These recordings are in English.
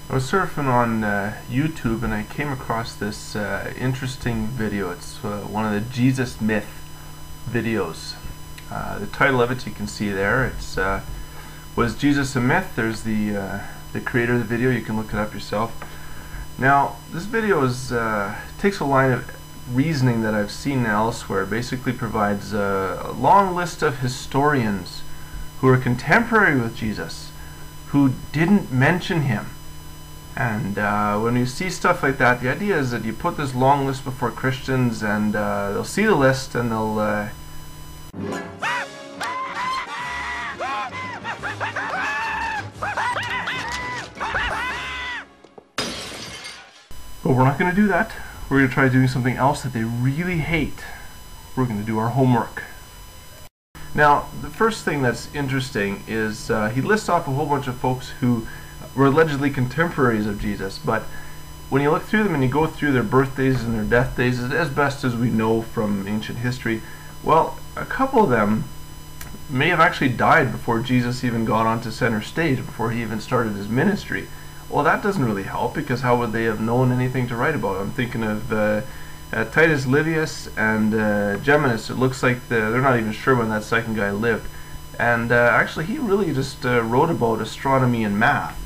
I was surfing on YouTube and I came across this interesting video. It's one of the Jesus myth videos. The title of it you can see there. It's Was Jesus a Myth? There's the creator of the video. You can look it up yourself. Now this video takes a line of reasoning that I've seen elsewhere. It basically provides a long list of historians who are contemporary with Jesus who didn't mention him. And when you see stuff like that, the idea is that you put this long list before Christians and they'll see the list and they'll but we're not going to do that. We're going to try doing something else that they really hate. We're going to do our homework. Now, the first thing that's interesting is he lists off a whole bunch of folks who were allegedly contemporaries of Jesus, but when you look through them and you go through their birthdays and their death days, as best as we know from ancient history, well, a couple of them may have actually died before Jesus even got onto center stage, before he even started his ministry. Well, that doesn't really help, because how would they have known anything to write about? I'm thinking of Titus Livius and Geminus. It looks like they're not even sure when that second guy lived. And actually, he really just wrote about astronomy and math.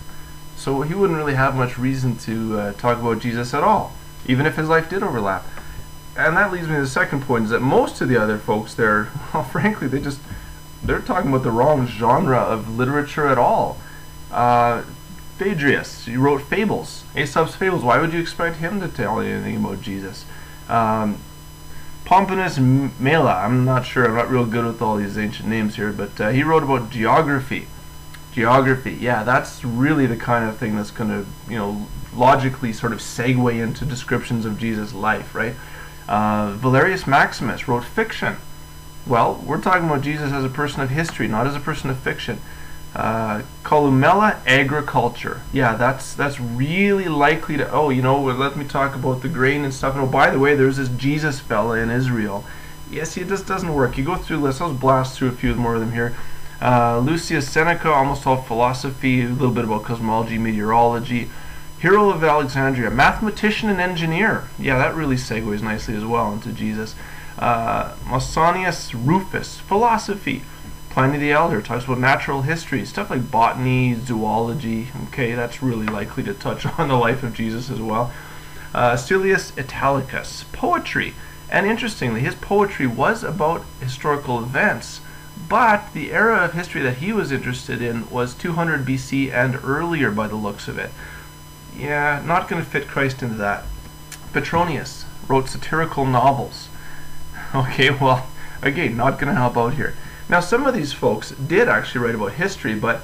So he wouldn't really have much reason to talk about Jesus at all, even if his life did overlap. And that leads me to the second point, is that most of the other folks there, well, frankly, they're talking about the wrong genre of literature at all. Phaedrus, he wrote fables, Aesop's fables. Why would you expect him to tell you anything about Jesus? Pomponius Mela, I'm not sure, I'm not real good with all these ancient names here, but he wrote about geography. Geography, yeah, that's really the kind of thing that's going to, logically sort of segue into descriptions of Jesus' life, right? Valerius Maximus wrote fiction. Well, we're talking about Jesus as a person of history, not as a person of fiction. Columella, agriculture. Yeah, that's really likely to, let me talk about the grain and stuff. And oh, by the way, there's this Jesus fella in Israel. Yes, it just doesn't work. You go through the list. I'll blast through a few more of them here. Lucius Seneca, almost all philosophy, a little bit about cosmology, meteorology. Hero of Alexandria, mathematician and engineer. Yeah, that really segues nicely as well into Jesus. Pausanias Rufus, philosophy. Pliny the Elder talks about natural history, stuff like botany, zoology. Okay, that's really likely to touch on the life of Jesus as well. Silius Italicus, poetry. And interestingly, his poetry was about historical events, but the era of history that he was interested in was 200 BC and earlier by the looks of it. Yeah, not going to fit Christ into that. Petronius wrote satirical novels. Okay, well, again, not going to help out here. Now, some of these folks did actually write about history, but,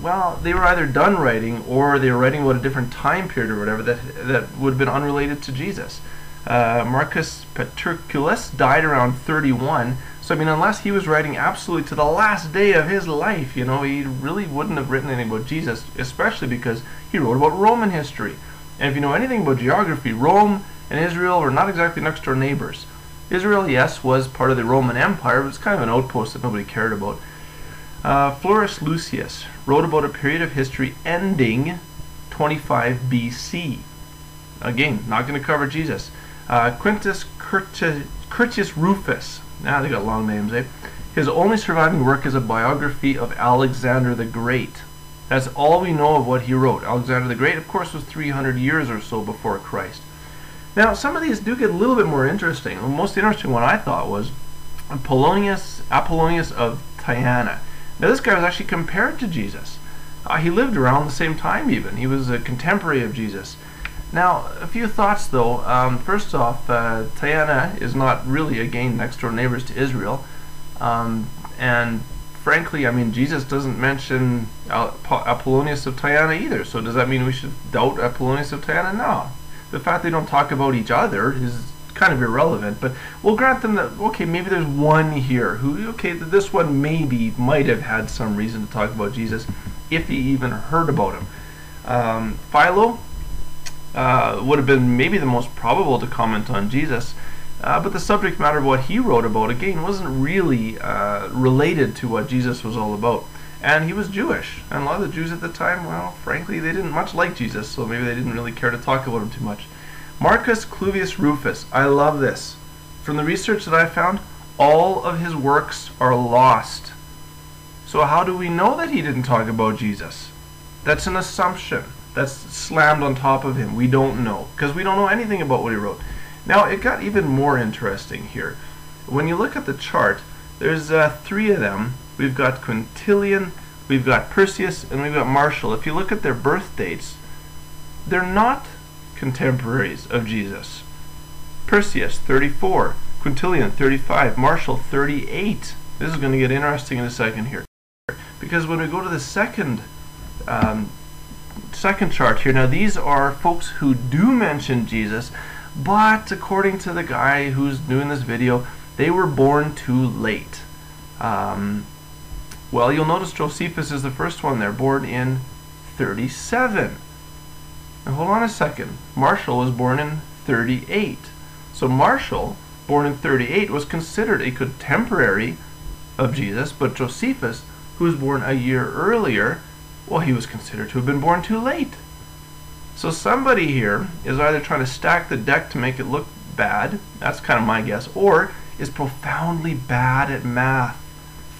well, they were either done writing or they were writing about a different time period or whatever that would have been unrelated to Jesus. Marcus Paterculus died around 31, so I mean, unless he was writing absolutely to the last day of his life, he really wouldn't have written anything about Jesus, especially because he wrote about Roman history. And if you know anything about geography, Rome and Israel were not exactly next door neighbors. Israel, yes, was part of the Roman Empire, but it's kind of an outpost that nobody cared about. Florus Lucius wrote about a period of history ending 25 BC. Again, not going to cover Jesus. Quintus Curtius Rufus. Now they got long names, eh? His only surviving work is a biography of Alexander the Great. That's all we know of what he wrote. Alexander the Great, of course, was 300 years or so before Christ. Now, some of these do get a little bit more interesting. The most interesting one I thought was Apollonius of Tyana. Now, this guy was actually compared to Jesus. He lived around the same time even. He was a contemporary of Jesus. Now, a few thoughts though. First off, Tyana is not really, again, next door neighbors to Israel. And frankly, I mean, Jesus doesn't mention Apollonius of Tyana either. So does that mean we should doubt Apollonius of Tyana? No. The fact they don't talk about each other is kind of irrelevant, but we'll grant them that, okay, maybe there's one here who, okay, this one might have had some reason to talk about Jesus, if he even heard about him. Philo would have been maybe the most probable to comment on Jesus, but the subject matter of what he wrote about, again, wasn't really related to what Jesus was all about. And he was Jewish, and a lot of the Jews at the time, well, frankly, they didn't much like Jesus, so maybe they didn't really care to talk about him too much. Marcus Cluvius Rufus, I love this. From the research that I found, all of his works are lost. So how do we know that he didn't talk about Jesus? That's an assumption. That's slammed on top of him. We don't know, because we don't know anything about what he wrote. Now, it got even more interesting here. When you look at the chart, there's 3 of them. We've got Quintilian, we've got Perseus, and we've got Martial. If you look at their birth dates, they're not contemporaries of Jesus. Perseus, 34. Quintilian, 35. Martial, 38. This is going to get interesting in a second here. Because when we go to the second chart here, now these are folks who do mention Jesus, but according to the guy who's doing this video, they were born too late. Well, you'll notice Josephus is the first one there, born in 37. Now hold on a second. Martial was born in 38. So Martial, born in 38, was considered a contemporary of Jesus, but Josephus, who was born a year earlier, well, he was considered to have been born too late. So somebody here is either trying to stack the deck to make it look bad, that's kind of my guess, or is profoundly bad at math.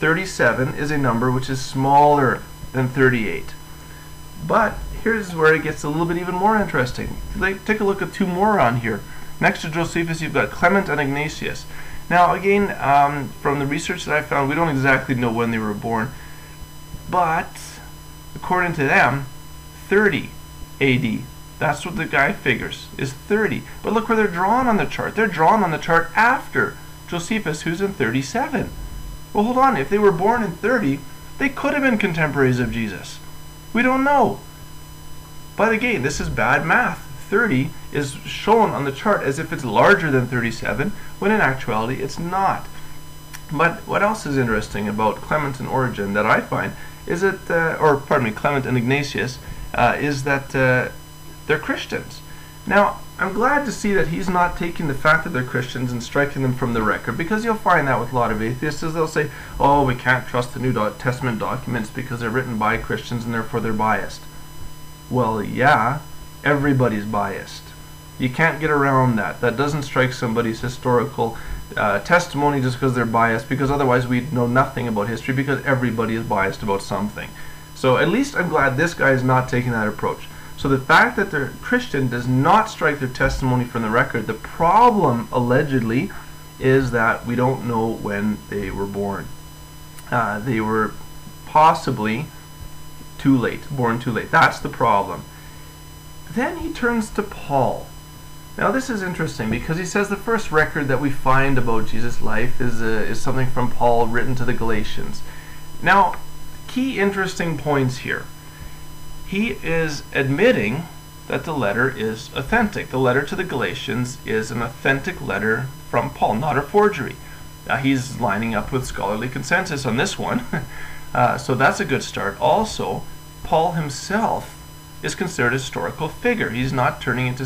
37 is a number which is smaller than 38. But here's where it gets a little bit even more interesting. Take a look at 2 more on here. Next to Josephus, you've got Clement and Ignatius. Now, again, from the research that I found, we don't exactly know when they were born, but according to them, 30 AD. That's what the guy figures, is 30. But look where they're drawn on the chart. They're drawn on the chart after Josephus, who's in 37. Well, hold on. If they were born in 30, they could have been contemporaries of Jesus. We don't know. But again, this is bad math. 30 is shown on the chart as if it's larger than 37, when in actuality it's not. But what else is interesting about Clement and Origen that I find is that, Clement and Ignatius, is that they're Christians. Now, I'm glad to see that he's not taking the fact that they're Christians and striking them from the record, because you'll find that with a lot of atheists, is they'll say, oh, we can't trust the New Testament documents because they're written by Christians and therefore they're biased. Well, yeah, everybody's biased. You can't get around that. That doesn't strike somebody's historical testimony just because they're biased, because otherwise we'd know nothing about history, because everybody is biased about something. So at least I'm glad this guy is not taking that approach. So the fact that they're Christian does not strike their testimony from the record. The problem, allegedly, is that we don't know when they were born. They were possibly too late, born too late. That's the problem. Then he turns to Paul. Now this is interesting because he says the first record that we find about Jesus' life is something from Paul written to the Galatians. Now, key interesting points here. He is admitting that the letter is authentic. The letter to the Galatians is an authentic letter from Paul, not a forgery. He's lining up with scholarly consensus on this one, so that's a good start. Also, Paul himself is considered a historical figure. He's not turning into,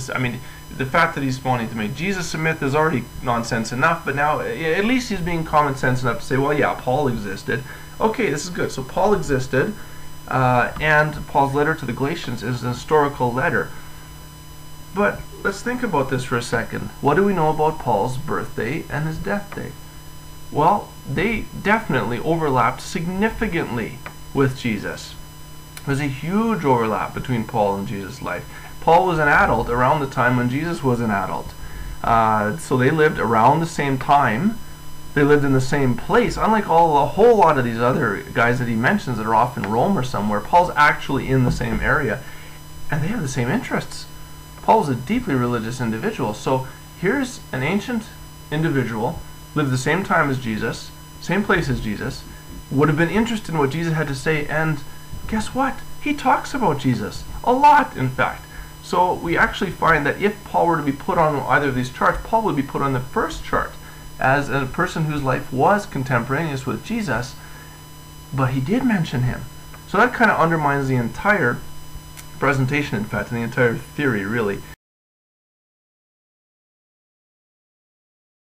the fact that he's wanting to make Jesus a myth is already nonsense enough, but now at least he's being common sense enough to say, well, yeah, Paul existed. Okay, this is good. So Paul existed, and Paul's letter to the Galatians is an historical letter. But let's think about this for a second. What do we know about Paul's birthday and his death day? Well, they definitely overlapped significantly with Jesus. There's a huge overlap between Paul and Jesus' life. Paul was an adult around the time when Jesus was an adult. So they lived around the same time. They lived in the same place. Unlike a whole lot of these other guys that he mentions that are off in Rome or somewhere, Paul's actually in the same area. And they have the same interests. Paul's a deeply religious individual. So here's an ancient individual, lived the same time as Jesus, same place as Jesus, would have been interested in what Jesus had to say, and guess what? He talks about Jesus. A lot, in fact. So we actually find that if Paul were to be put on either of these charts, Paul would be put on the first chart as a person whose life was contemporaneous with Jesus, but he did mention him. So that kind of undermines the entire presentation, in fact, and the entire theory, really.